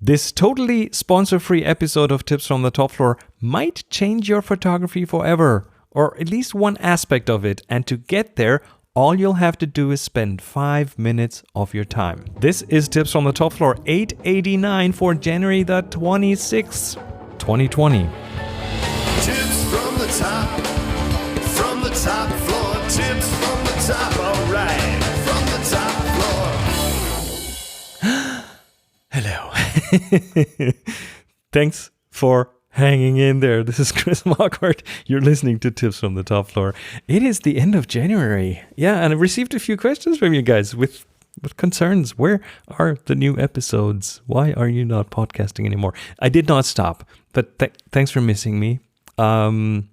This totally sponsor-free episode of Tips from the Top Floor might change your photography forever, or at least one aspect of it. And to get there, all you'll have to do is spend 5 minutes of your time. This is Tips from the Top Floor 889 for January the 26th, 2020. Tips from the top floor, tips from the top, all right, from the top floor. Hello. Thanks for hanging in there. This is Chris Marquardt. You're listening to Tips from the Top Floor. It is the end of January. Yeah, and I received a few questions from you guys with concerns. Where are the new episodes? Why are you not podcasting anymore? I did not stop, but thanks for missing me. I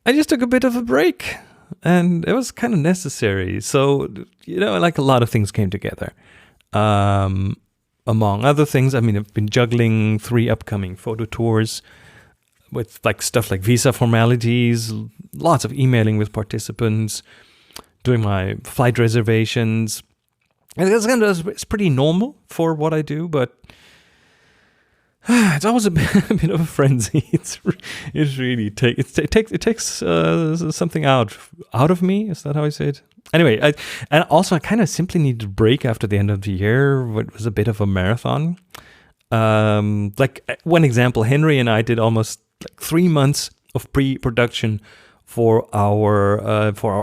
just took a bit of a break, and it was kind of necessary. So, like a lot of things came together. Among other things, I've been juggling 3 upcoming photo tours with stuff like visa formalities, lots of emailing with participants, doing my flight reservations. And it's pretty normal for what I do, but it's always a bit of a frenzy. It takes something out of me. Is that how I say it? Anyway, I kind of simply needed a break after the end of the year. It was a bit of a marathon. One example, Henry and I did almost 3 months of pre-production for our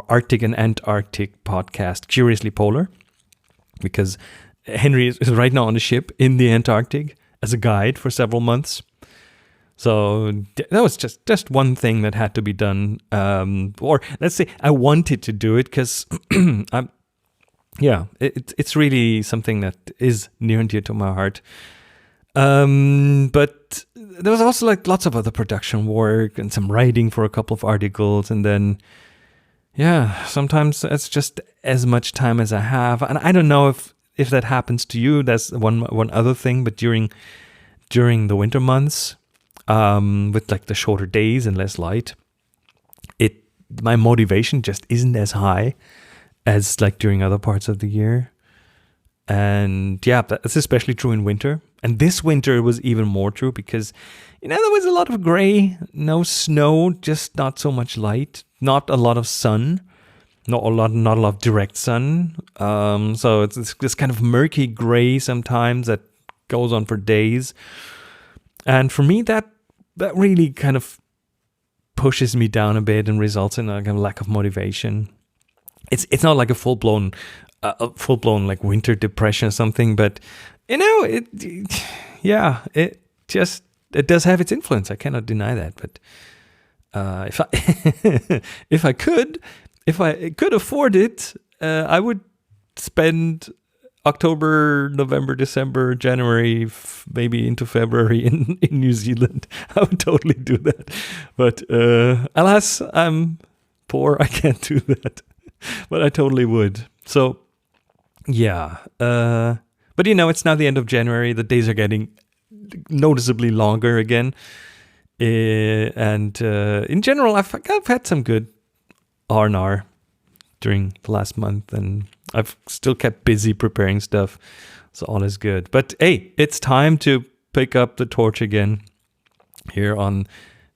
Arctic and Antarctic podcast, Curiously Polar, because Henry is right now on a ship in the Antarctic as a guide for several months. So that was just one thing that had to be done. Or let's say I wanted to do it because it's really something that is near and dear to my heart. But there was also lots of other production work and some writing for a couple of articles. And then, sometimes it's just as much time as I have. And I don't know if that happens to you. That's one other thing. But during the winter months, with the shorter days and less light, my motivation just isn't as high as during other parts of the year. And that's especially true in winter. And this winter was even more true because, there was a lot of gray, no snow, just not so much light, not a lot of sun. Not a lot of direct sun. So it's this kind of murky gray sometimes that goes on for days. And for me, that really kind of pushes me down a bit and results in a kind of lack of motivation. It's not like a full blown winter depression or something, but it does have its influence. I cannot deny that. But if I could afford it, I would spend October, November, December, January, maybe into February in New Zealand. I would totally do that. But alas, I'm poor. I can't do that. But I totally would. So, but it's now the end of January. The days are getting noticeably longer again. And in general, I've had some good R&R during the last month, and I've still kept busy preparing stuff, so all is good. But hey, it's time to pick up the torch again here on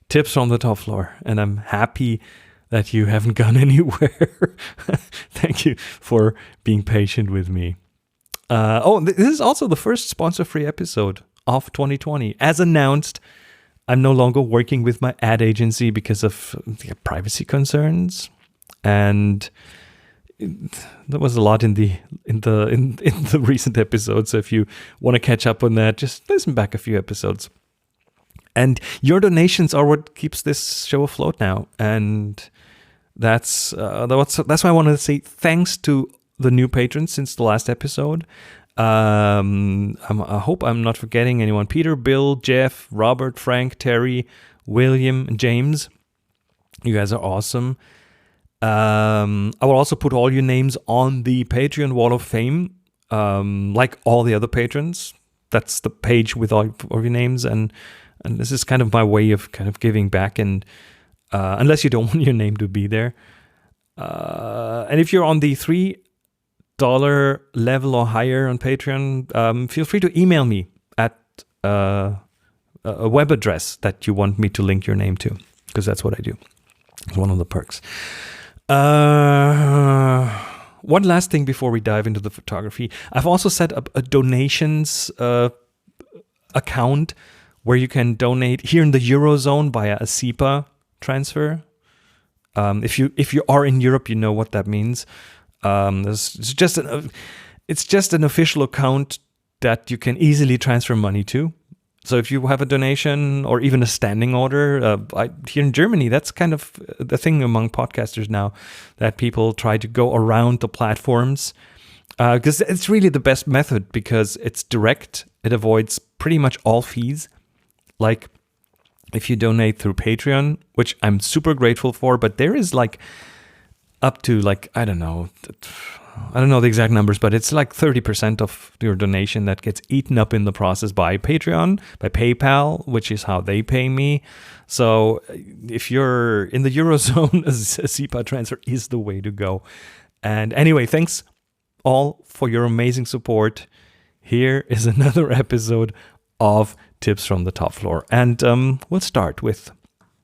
Tips from the Top Floor, and I'm happy that you haven't gone anywhere. Thank you for being patient with me. This is also the first sponsor-free episode of 2020. As announced, I'm no longer working with my ad agency because of privacy concerns. And there was a lot in the recent episodes. So if you want to catch up on that, just listen back a few episodes. And your donations are what keeps this show afloat now. And that's why I want to say thanks to the new patrons since the last episode. I hope I'm not forgetting anyone. Peter, Bill, Jeff, Robert, Frank, Terry, William, and James. You guys are awesome. I will also put all your names on the Patreon Wall of Fame, like all the other patrons. That's the page with all of your names, and this is kind of my way of kind of giving back. And unless you don't want your name to be there, and if you're on the $3 level or higher on Patreon, feel free to email me a web address that you want me to link your name to, because that's what I do. It's one of the perks. One last thing before we dive into the photography. I've also set up a donations account where you can donate here in the Eurozone via a SEPA transfer. If you are in Europe, you know what that means. It's just an official account that you can easily transfer money to. So if you have a donation or even a standing order, here in Germany, that's kind of the thing among podcasters now, that people try to go around the platforms, because it's really the best method, because it's direct. It avoids pretty much all fees. Like if you donate through Patreon, which I'm super grateful for, but there is like up to like, I don't know the exact numbers, but it's like 30% of your donation that gets eaten up in the process by Patreon, by PayPal, which is how they pay me. So if you're in the Eurozone, a SEPA transfer is the way to go. And anyway, thanks all for your amazing support. Here is another episode of Tips from the Top Floor. And we'll start with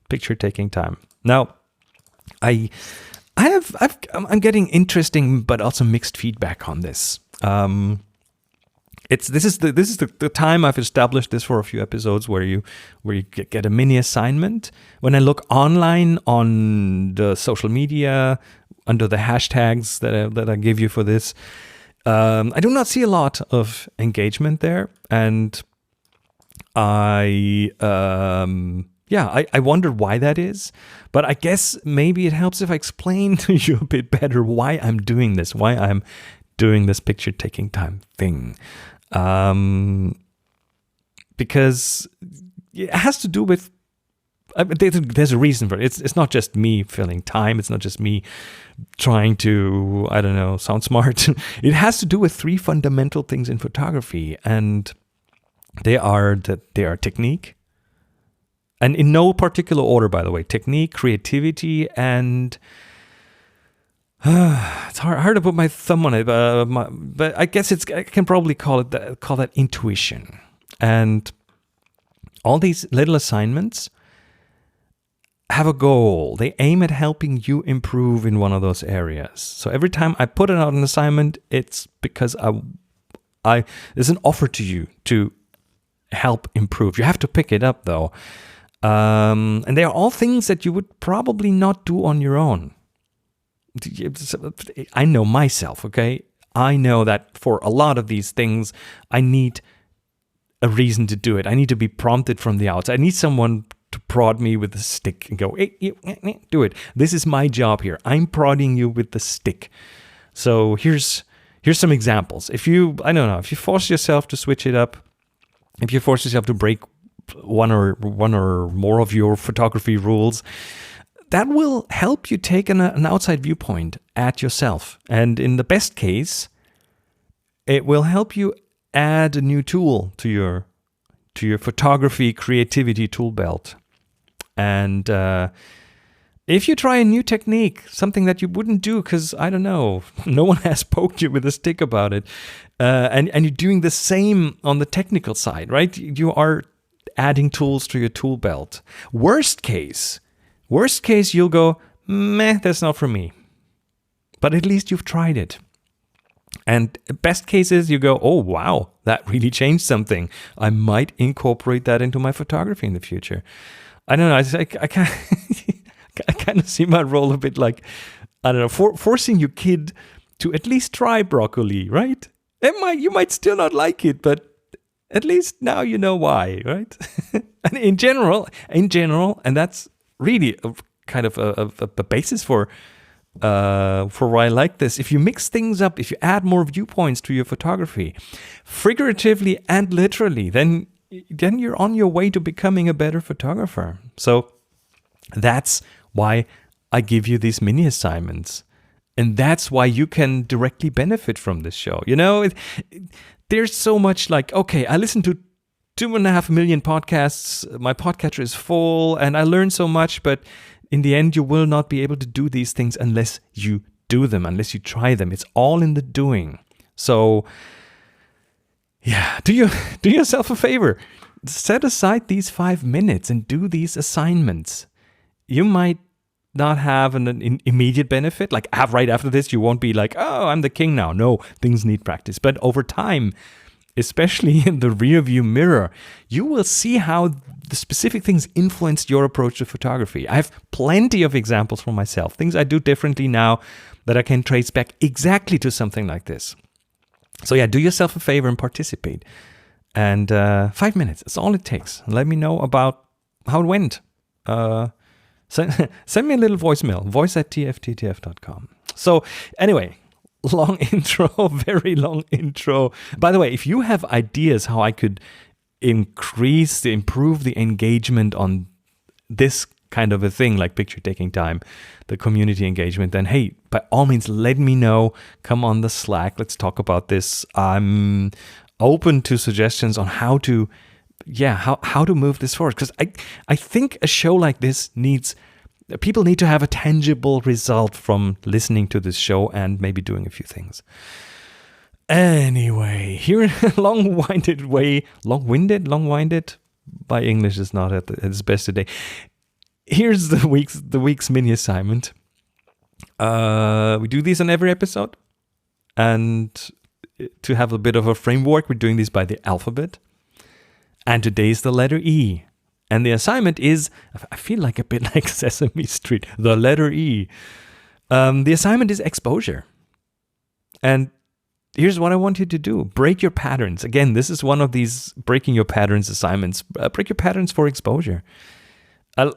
picture taking time. Now, I'm getting interesting but also mixed feedback on this. This is the time I've established this for a few episodes where you get a mini assignment. When I look online on the social media under the hashtags that I give you for this, I do not see a lot of engagement there, and I wonder why that is, but I guess maybe it helps if I explain to you a bit better why I'm doing this picture taking time thing. Because it has to do with, there's a reason for it. It's not just me filling time. It's not just me trying to, I don't know, sound smart. It has to do with three fundamental things in photography, and they are technique. And in no particular order, by the way: technique, creativity, and it's hard to put my thumb on it. But I guess I can probably call that intuition. And all these little assignments have a goal. They aim at helping you improve in one of those areas. So every time I put out an assignment, it's because there's an offer to you to help improve. You have to pick it up though. And they are all things that you would probably not do on your own. I know myself, okay? I know that for a lot of these things, I need a reason to do it. I need to be prompted from the outside. I need someone to prod me with a stick and go, hey, do it. This is my job here. I'm prodding you with the stick. So here's some examples. If you force yourself to switch it up, if you force yourself to break one or more of your photography rules, that will help you take an outside viewpoint at yourself. And in the best case, it will help you add a new tool to your photography creativity tool belt. And if you try a new technique, something that you wouldn't do because, I don't know, no one has poked you with a stick about it, and you're doing the same on the technical side, right? You are adding tools to your tool belt. Worst case, you'll go, meh, that's not for me. But at least you've tried it. And best case is you go, oh, wow, that really changed something. I might incorporate that into my photography in the future. I don't know. I kind of see my role a bit like, I don't know, forcing your kid to at least try broccoli, right? You might still not like it, but at least now you know why, right? And in general, and that's really a kind of a basis for why I like this. If you mix things up, if you add more viewpoints to your photography, figuratively and literally, then you're on your way to becoming a better photographer. So that's why I give you these mini assignments. And that's why you can directly benefit from this show. You know, there's so much like, okay, I listen to 2.5 million podcasts. My podcatcher is full and I learn so much, but in the end, you will not be able to do these things unless you do them, unless you try them. It's all in the doing. So, yeah, do yourself a favor. set aside these 5 minutes and do these assignments. You might not have an immediate benefit. Like right after this, you won't be like, oh, I'm the king now. No, things need practice. But over time, especially in the rear view mirror, you will see how the specific things influenced your approach to photography. I have plenty of examples for myself, things I do differently now that I can trace back exactly to something like this. So yeah, do yourself a favor and participate. And 5 minutes, that's all it takes. Let me know about how it went. Send me a little voicemail, voice@tfttf.com. So anyway, long intro, very long intro. By the way, if you have ideas how I could improve the engagement on this kind of a thing, like picture taking time, the community engagement, then hey, by all means, let me know. Come on the Slack. Let's talk about this. I'm open to suggestions on how to move this forward. Because I think a show like this people need to have a tangible result from listening to this show and maybe doing a few things. Anyway, here in a long-winded, my English is not at its best today. Here's the week's mini assignment. We do these on every episode. And to have a bit of a framework, we're doing these by the alphabet. And today is the letter E. And the assignment is, I feel like a bit like Sesame Street, the letter E. The assignment is exposure. And here's what I want you to do. Break your patterns. Again, this is one of these breaking your patterns assignments. Break your patterns for exposure.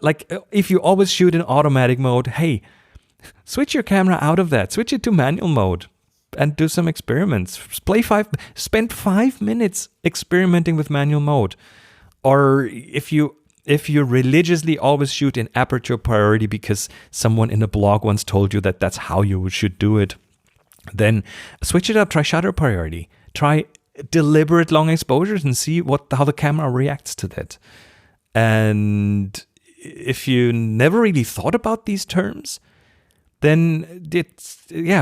Like if you always shoot in automatic mode, hey, switch your camera out of that. Switch it to manual mode and do some experiments. Spend 5 minutes experimenting with manual mode. Or if you religiously always shoot in aperture priority because someone in a blog once told you that that's how you should do it, then switch it up. Try shutter priority. Try deliberate long exposures and see how the camera reacts to that. And if you never really thought about these terms, then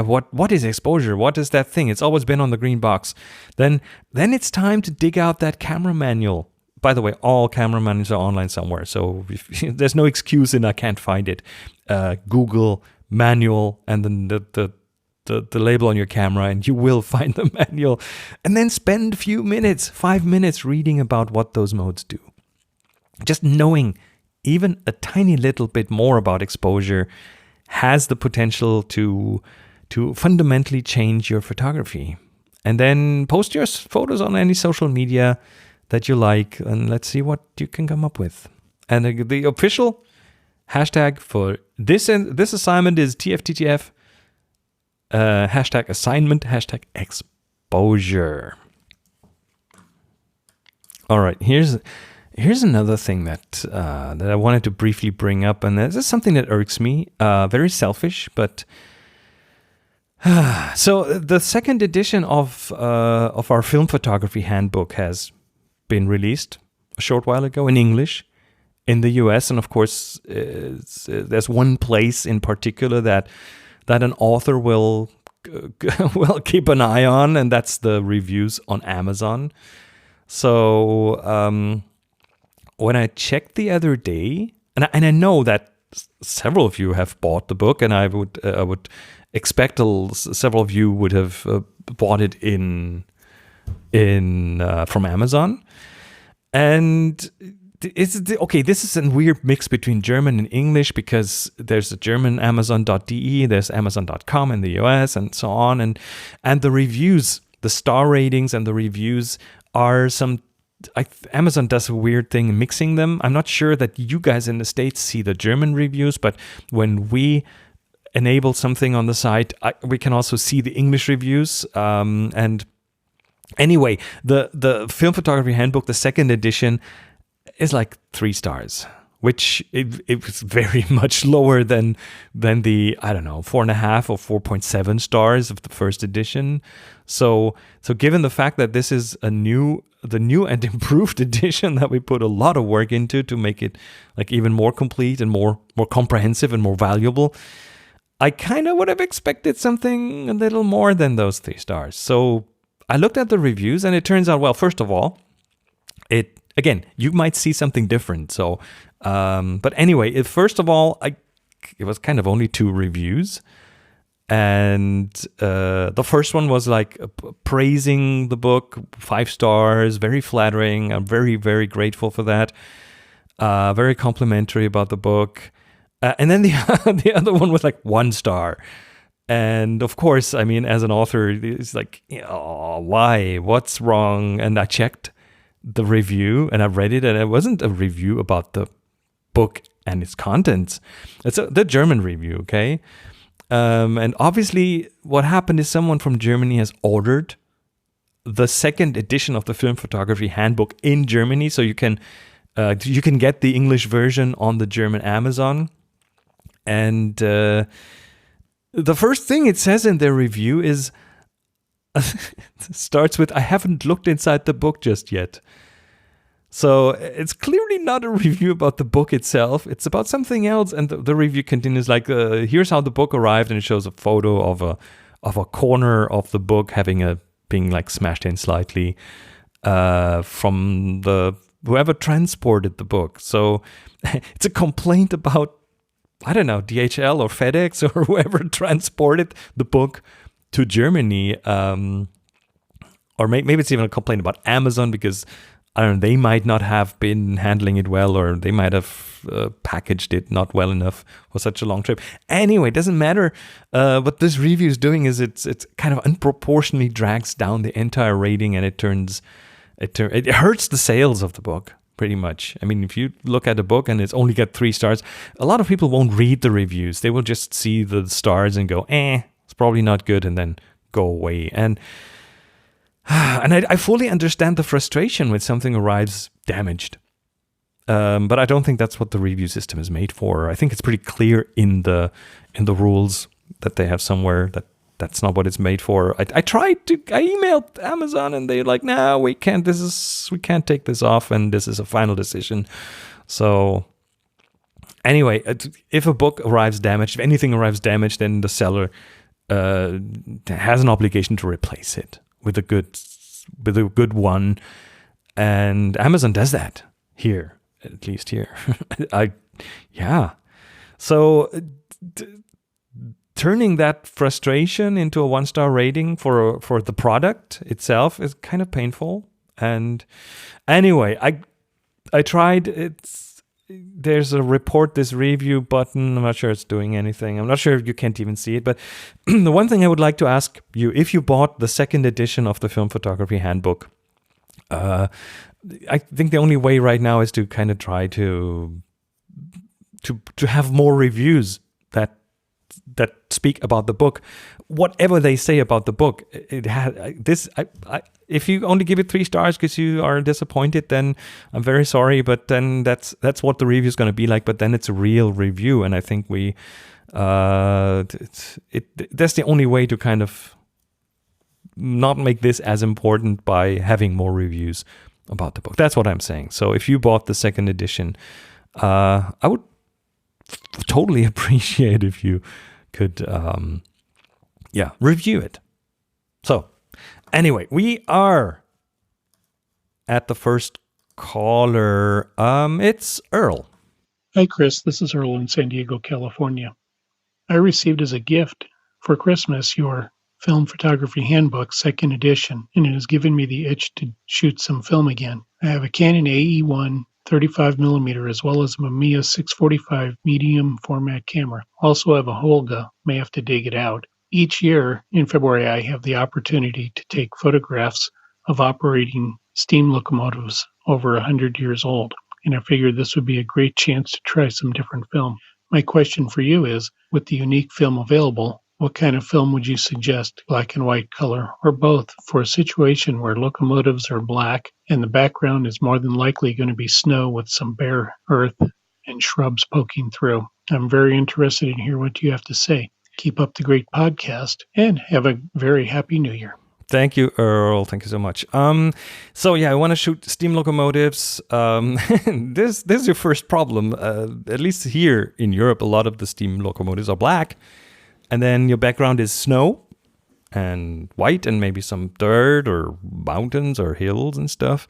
what is exposure? What is that thing? It's always been on the green box. Then it's time to dig out that camera manual. By the way, all camera manuals are online somewhere, so there's no excuse in I can't find it. Google manual and then the label on your camera, and you will find the manual. And then spend a few minutes, 5 minutes, reading about what those modes do. Just knowing even a tiny little bit more about exposure has the potential to fundamentally change your photography. And then post your photos on any social media that you like, and let's see what you can come up with. And the official hashtag for this assignment is TFTTF, hashtag assignment, hashtag exposure. All right, here's another thing that I wanted to briefly bring up, and this is something that irks me. Very selfish, but so the second edition of our film photography handbook has been released a short while ago in English in the US, and of course there's one place in particular that an author will keep an eye on, and that's the reviews on Amazon. So when I checked the other day, and I know that several of you have bought the book, and I would expect several of you would have bought it from Amazon. And this is a weird mix between German and English, because there's a German Amazon.de, there's Amazon.com in the US, and so on. And the reviews, the star ratings and the reviews are Amazon does a weird thing mixing them. I'm not sure that you guys in the States see the German reviews, but when we enable something on the site, we can also see the English reviews. And anyway, the Film Photography Handbook, the second edition, is like 3 stars, which it was very much lower than the 4.5 or 4.7 stars of the first edition. So given the fact that this is the new and improved edition that we put a lot of work into to make it like even more complete and more comprehensive and more valuable, I kind of would have expected something a little more than those 3 stars. So I looked at the reviews, and it turns out, well, first of all, again, you might see something different. So, but anyway, first of all, it was kind of only 2 reviews. And the first one was like praising the book, 5 stars, very flattering. I'm very, very grateful for that. Very complimentary about the book. And then the other one was like 1 star. And of course, I mean, as an author, it's like, oh, why? What's wrong? And I checked the review and I read it, and it wasn't a review about the book and its contents. It's the German review, okay? And obviously, what happened is someone from Germany has ordered the 2nd edition of the Film Photography Handbook in Germany, so you can get the English version on the German Amazon. And the first thing it says in their review is starts with, "I haven't looked inside the book just yet." So it's clearly not a review about the book itself. It's about something else. And the review continues like, here's how the book arrived. And it shows a photo of a corner of the book being like smashed in slightly from whoever transported the book. So it's a complaint about, I don't know, DHL or FedEx or whoever transported the book to Germany. Or maybe it's even a complaint about Amazon because, I don't know, they might not have been handling it well, or they might have packaged it not well enough for such a long trip. Anyway, it doesn't matter. What this review is doing is it's kind of unproportionately drags down the entire rating, and it hurts the sales of the book pretty much. I mean, if you look at a book and it's only got 3 stars, a lot of people won't read the reviews. They will just see the stars and go, it's probably not good, and then go away. And I fully understand the frustration when something arrives damaged. But I don't think that's what the review system is made for. I think it's pretty clear in the rules that they have somewhere that that's not what it's made for. I emailed Amazon and they're like, no, we can't take this off, and this is a final decision. So anyway, if a book arrives damaged, if anything arrives damaged, then the seller has an obligation to replace it with a good one, and Amazon does that here, at least here. So turning that frustration into a 1-star rating for the product itself is kind of painful. And anyway, I tried. There's a report this review button. I'm not sure it's doing anything. I'm not sure if you can't even see it. But the one thing I would like to ask you, if you bought the 2nd edition of the Film Photography Handbook, I think the only way right now is to kind of try to have more reviews that speak about the book. Whatever they say about the book, if you only give it 3 stars because you are disappointed, then I'm very sorry. But then that's what the review is going to be like. But then it's a real review, and I think that's the only way to kind of not make this as important by having more reviews about the book. That's what I'm saying. So if you bought the 2nd edition, I would totally appreciate if you could review it. So anyway, we are at the first caller. It's Earl. Hi, Chris. This is Earl in San Diego, California. I received as a gift for Christmas your Film Photography Handbook, 2nd edition, and it has given me the itch to shoot some film again. I have a Canon AE1 35mm as well as a Mamiya 645 medium format camera. Also have a Holga, may have to dig it out. Each year in February I have the opportunity to take photographs of operating steam locomotives over 100 years old, and I figured this would be a great chance to try some different film. My question for you is, with the unique film available, what kind of film would you suggest, black and white, color, or both, for a situation where locomotives are black and the background is more than likely going to be snow with some bare earth and shrubs poking through? I'm very interested in hearing what you have to say. Keep up the great podcast, and have a very happy New Year. Thank you, Earl. Thank you so much. I want to shoot steam locomotives. This is your first problem. At least here in Europe, a lot of the steam locomotives are black. And then your background is snow and white and maybe some dirt or mountains or hills and stuff.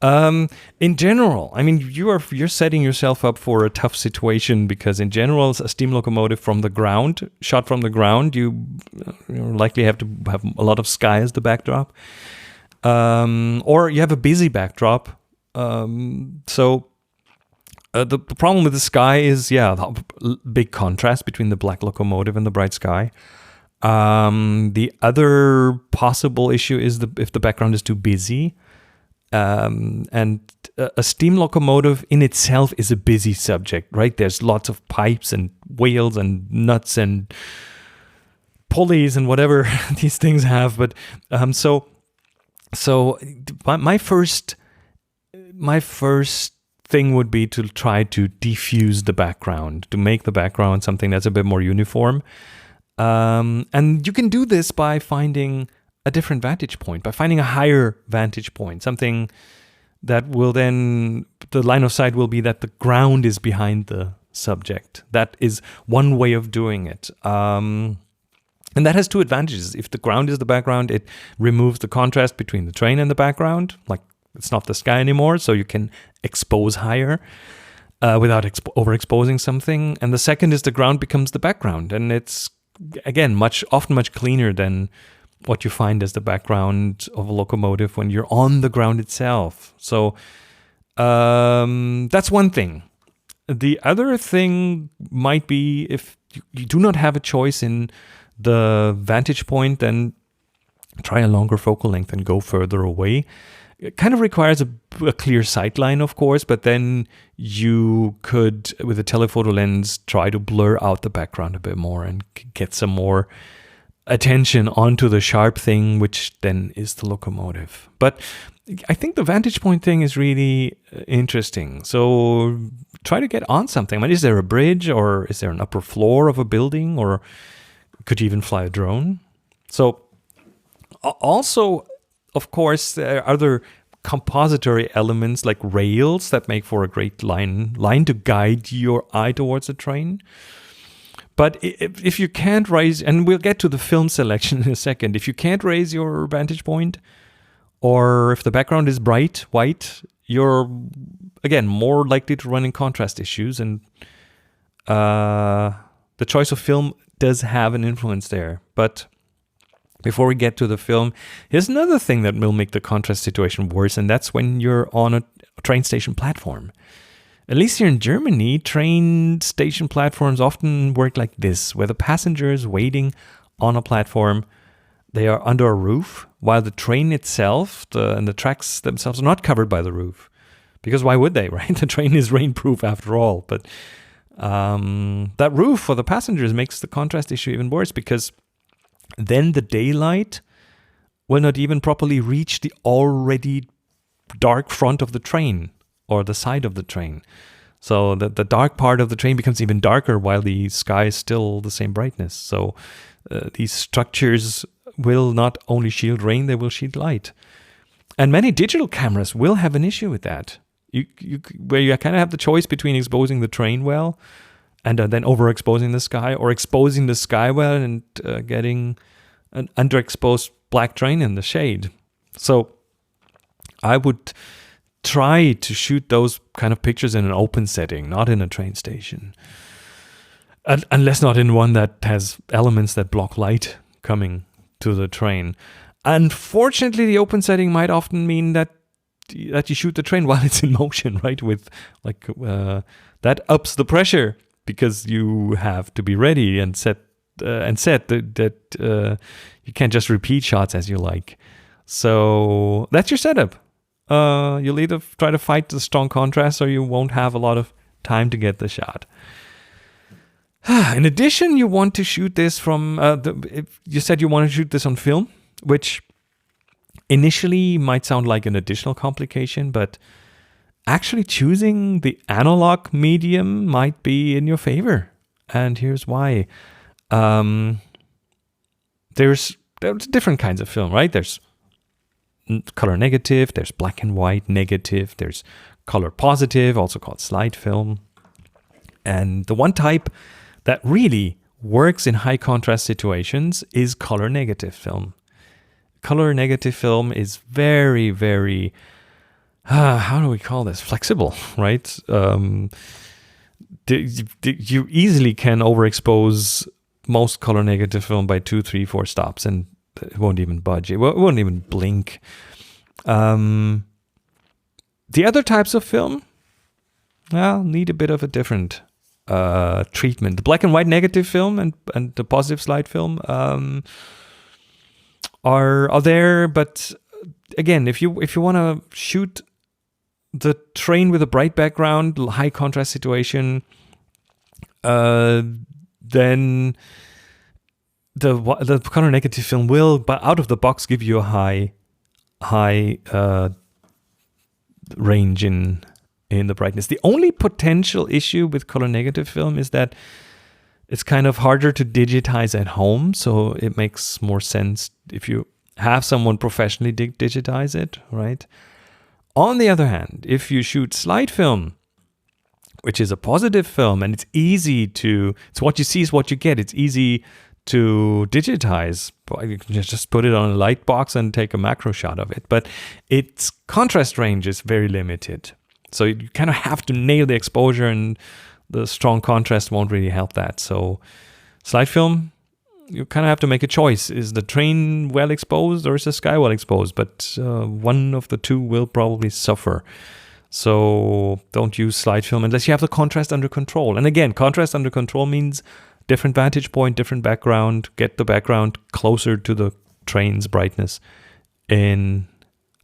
In general, I mean, you're setting yourself up for a tough situation because in general, a steam locomotive from the ground, shot from the ground, you likely have to have a lot of sky as the backdrop, or you have a busy backdrop. So the problem with the sky is, the big contrast between the black locomotive and the bright sky. The other possible issue is if the background is too busy. And a steam locomotive in itself is a busy subject, right? There's lots of pipes and wheels and nuts and pulleys and whatever these things have. But so my first thing would be to try to diffuse the background, to make the background something that's a bit more uniform. And you can do this by finding a different vantage point, by finding a higher vantage point, something that will then, the line of sight will be that the ground is behind the subject. That is one way of doing it. And that has two advantages. If the ground is the background, it removes the contrast between the train and the background. Like, it's not the sky anymore, so you can expose higher without overexposing something. And the second is the ground becomes the background. And it's, again, often much cleaner than what you find as the background of a locomotive when you're on the ground itself. So that's one thing. The other thing might be if you do not have a choice in the vantage point, then try a longer focal length and go further away. It kind of requires a clear sight line, of course, but then you could, with a telephoto lens, try to blur out the background a bit more and get some more attention onto the sharp thing, which then is the locomotive. But I think the vantage point thing is really interesting. So try to get on something. I mean, is there a bridge, or is there an upper floor of a building, or could you even fly a drone? So also, of course, there are other compository elements like rails that make for a great line to guide your eye towards a train. But if you can't raise, and we'll get to the film selection in a second, if you can't raise your vantage point, or if the background is bright white, you're, again, more likely to run in contrast issues. And the choice of film does have an influence there. But before we get to the film, here's another thing that will make the contrast situation worse, and that's when you're on a train station platform. At least here in Germany, train station platforms often work like this, where the passengers waiting on a platform, they are under a roof, while the train itself and the tracks themselves are not covered by the roof. Because why would they, right? The train is rainproof after all. But that roof for the passengers makes the contrast issue even worse, because then the daylight will not even properly reach the already dark front of the train or the side of the train. So the dark part of the train becomes even darker while the sky is still the same brightness. So these structures will not only shield rain, they will shield light. And many digital cameras will have an issue with that. Where you kind of have the choice between exposing the train well and then overexposing the sky, or exposing the sky well and getting an underexposed black train in the shade. So I would try to shoot those kind of pictures in an open setting, not in a train station. Unless not in one that has elements that block light coming to the train. Unfortunately, the open setting might often mean that you shoot the train while it's in motion, right? With that ups the pressure, because you have to be ready and set that you can't just repeat shots as you like. So that's your setup. You'll either try to fight the strong contrast, or you won't have a lot of time to get the shot. In addition, you want to shoot this from, you said you want to shoot this on film, which initially might sound like an additional complication, but actually choosing the analog medium might be in your favor. And here's why. There's different kinds of film, right? There's color negative, there's black and white negative, there's color positive, also called slide film. And the one type that really works in high contrast situations is color negative film. Color negative film is very, very how do we call this? Flexible, right? You easily can overexpose most color negative film by 2, 3, 4 stops, and it won't even budge. It won't even blink. The other types of film, well, need a bit of a different treatment. The black and white negative film and the positive slide film are there, but again, if you want to shoot the train with a bright background, high contrast situation, then the color negative film will, but out of the box, give you a high range in the brightness. The only potential issue with color negative film is that it's kind of harder to digitize at home, so it makes more sense if you have someone professionally digitize it, right? On the other hand, if you shoot slide film, which is a positive film, and it's what you see is what you get. It's easy to digitize. You can just put it on a light box and take a macro shot of it. But its contrast range is very limited. So you kind of have to nail the exposure, and the strong contrast won't really help that. So slide film, you kind of have to make a choice. Is the train well exposed or is the sky well exposed? But one of the two will probably suffer. So don't use slide film unless you have the contrast under control. And again, contrast under control means different vantage point, different background, get the background closer to the train's brightness in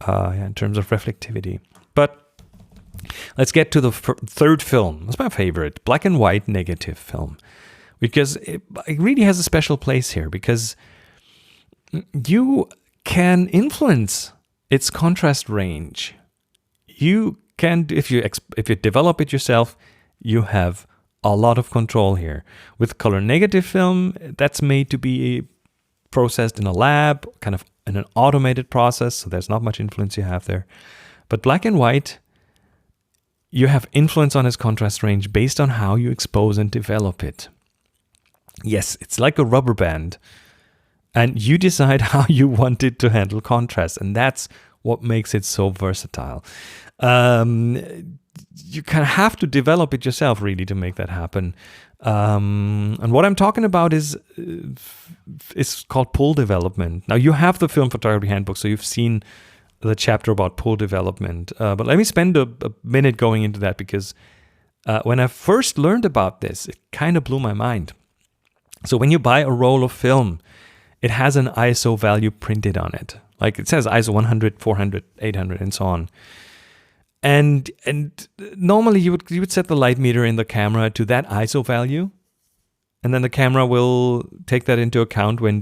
terms of reflectivity. But let's get to the third film. It's my favorite, black and white negative film, because it really has a special place here because you can influence its contrast range. You can, if you develop it yourself, you have a lot of control here. With color negative film, that's made to be processed in a lab, kind of in an automated process, so there's not much influence you have there. But black and white, you have influence on its contrast range based on how you expose and develop it. Yes, it's like a rubber band, and you decide how you want it to handle contrast, and that's what makes it so versatile. You kind of have to develop it yourself, really, to make that happen. And what I'm talking about is called pull development. Now, you have the Film Photography Handbook, so you've seen the chapter about pull development. But let me spend a minute going into that, because when I first learned about this, it kind of blew my mind. So when you buy a roll of film, it has an ISO value printed on it. Like it says ISO 100, 400, 800, and so on. And normally you would set the light meter in the camera to that ISO value, and then the camera will take that into account when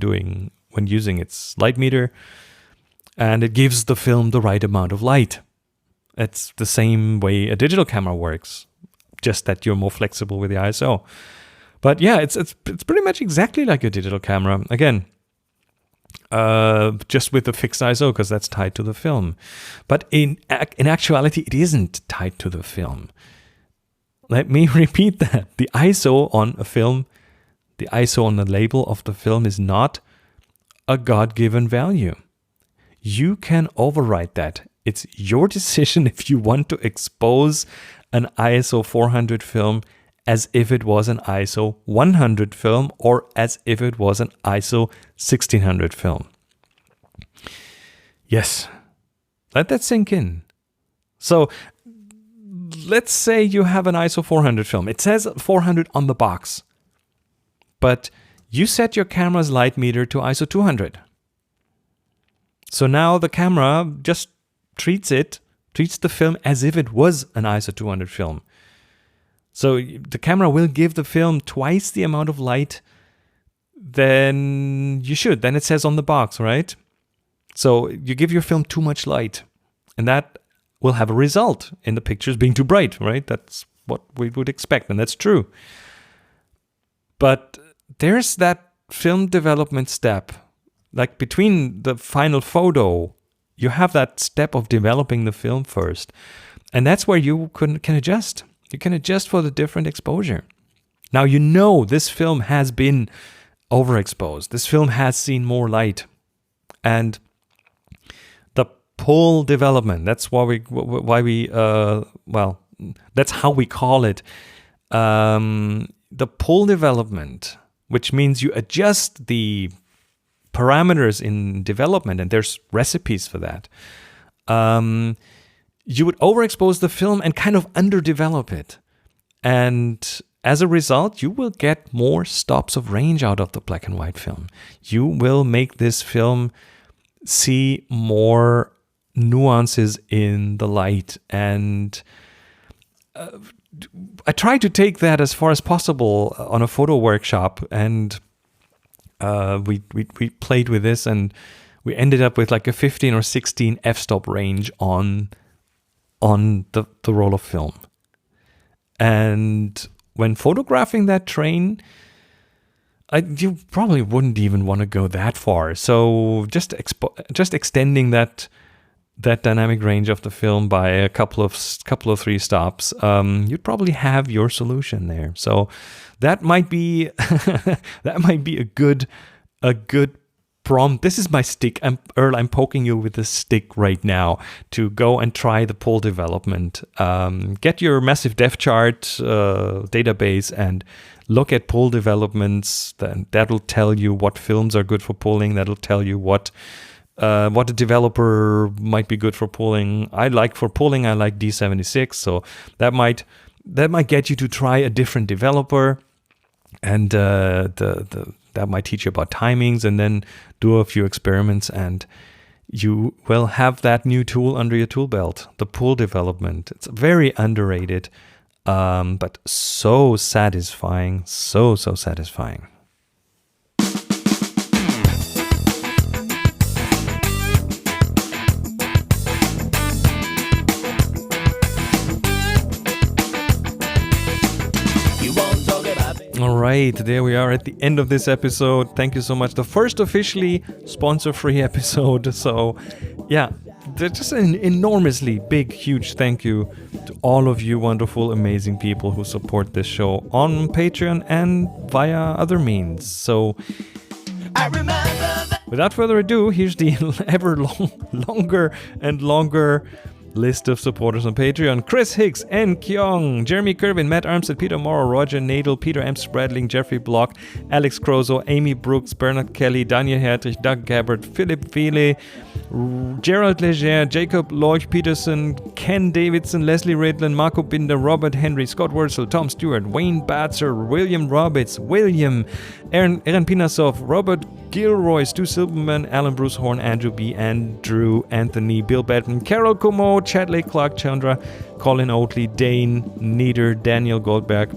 using its light meter, and it gives the film the right amount of light. It's the same way a digital camera works, just that you're more flexible with the ISO. But yeah, it's pretty much exactly like a digital camera. Again, just with the fixed ISO, because that's tied to the film. But in actuality, it isn't tied to the film. Let me repeat that. The ISO on a film, the ISO on the label of the film is not a God-given value. You can override that. It's your decision if you want to expose an ISO 400 film as if it was an ISO 100 film or as if it was an ISO 1600 film. Yes, let that sink in. So let's say you have an ISO 400 film. It says 400 on the box, but you set your camera's light meter to ISO 200. So now the camera just treats the film as if it was an ISO 200 film. So the camera will give the film twice the amount of light than you should. Then it says on the box, right? So you give your film too much light, and that will have a result in the pictures being too bright, right? That's what we would expect, and that's true. But there's that film development step. Like between the final photo, you have that step of developing the film first. And that's where you can adjust. You can adjust for the different exposure. Now, you know this film has been overexposed. This film has seen more light. And the pull development. That's that's how we call it. The pull development, which means you adjust the parameters in development, and there's recipes for that. You would overexpose the film and kind of underdevelop it. And as a result, you will get more stops of range out of the black and white film. You will make this film see more nuances in the light. And I try to take that as far as possible on a photo workshop. And we played with this, and we ended up with like a 15 or 16 f-stop range on the roll of film. And when photographing that train, you probably wouldn't even want to go that far. So just extending that dynamic range of the film by a couple of 3 stops, you'd probably have your solution there. So that might be a good prompt. This is my stick. Earl, I'm poking you with the stick right now to go and try the pull development. Get your massive depth chart database and look at pull developments. That'll tell you what films are good for pulling. That'll tell you what a developer might be good for pulling. I like D76, so that might get you to try a different developer, and that might teach you about timings, and then do a few experiments, and you will have that new tool under your tool belt, the pull development. It's very underrated, but so satisfying, so satisfying. All right, there we are at the end of this episode. Thank you so much. The first officially sponsor-free episode. So, yeah, just an enormously big, huge thank you to all of you wonderful, amazing people who support this show on Patreon and via other means. So, without further ado, here's the ever longer and longer list of supporters on Patreon: Chris Hicks, N. Kyong, Jeremy Kervin, Matt Armstead, Peter Morrow, Roger Nadel, Peter M. Spradling, Jeffrey Block, Alex Crozo, Amy Brooks, Bernard Kelly, Daniel Hertrich, Doug Gabbard, Philip Feely, Gerald Leger, Jacob Leuch Peterson, Ken Davidson, Leslie Ridlin, Marco Binder, Robert Henry, Scott Wurzel, Tom Stewart, Wayne Batzer, William Roberts, Aaron Pinasov, Robert Gilroy, Stu Silberman, Alan Bruce Horn, Andrew B., Andrew Anthony, Bill Batten, Carol Como, Chadley Clark Chandra, Colin Oatley, Dane Nieder, Daniel Goldberg,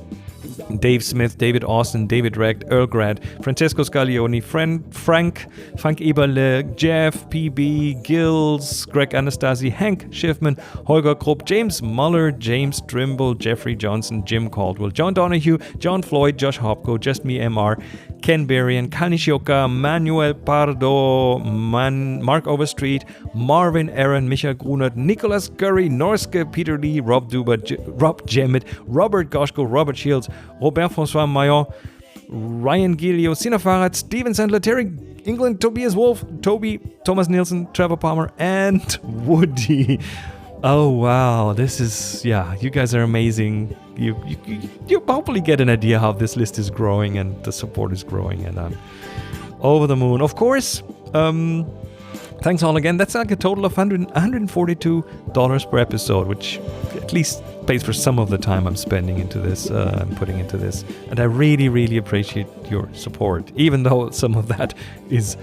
Dave Smith, David Austin, David Recht, Earl Grad, Francesco Scaglioni, Frank Eberle, Jeff, PB, Gills, Greg Anastasi, Hank Schiffman, Holger Krupp, James Muller, James Trimble, Jeffrey Johnson, Jim Caldwell, John Donahue, John Floyd, Josh Hopko, Just Me MR, Ken Berrien, Kanishioka, Manuel Pardo, Mark Overstreet, Marvin Aaron, Michael Grunert, Nicholas Curry, Norske, Peter Lee, Rob Duber, Rob Jemmett, Robert Goschko, Robert Shields, Robert François Mayon, Ryan Gilio, Sina Farad, Steven Sandler, Terry England, Tobias Wolf, Toby, Thomas Nielsen, Trevor Palmer, and Woody. Oh wow, this is, you guys are amazing. You hopefully get an idea how this list is growing and the support is growing, and I'm over the moon. Of course, thanks all again. That's like a total of $142 per episode, which at least pays for some of the time I'm spending into this, I'm putting into this. And I really, really appreciate your support, even though some of that is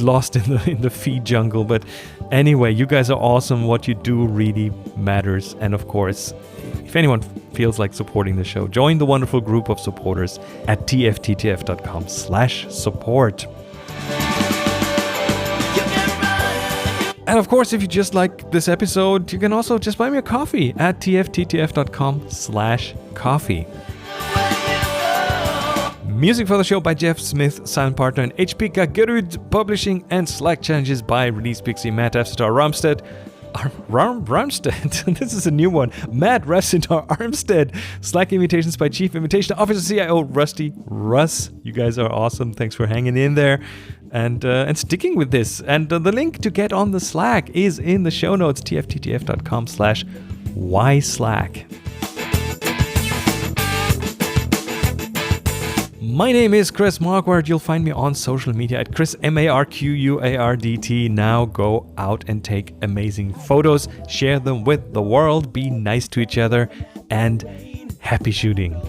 lost in the feed jungle. But anyway, you guys are awesome. What you do really matters. And of course, if anyone feels like supporting the show, join the wonderful group of supporters at tfttf.com/support. And of course, if you just like this episode, you can also just buy me a coffee at tfttf.com/coffee. Music for the show by Jeff Smith, silent partner, and HPK Gerud Publishing, and Slack challenges by Release Pixie, Matt F. Star Romstead. Armstead. This is a new one. Matt Racintar Armstead. Slack invitations by Chief Invitation Officer CIO Rusty Russ. You guys are awesome. Thanks for hanging in there and sticking with this. And the link to get on the Slack is in the show notes, tfttf.com/yslack. My name is Chris Marquardt. You'll find me on social media at Chris Marquardt. Now go out and take amazing photos, share them with the world, be nice to each other, and happy shooting.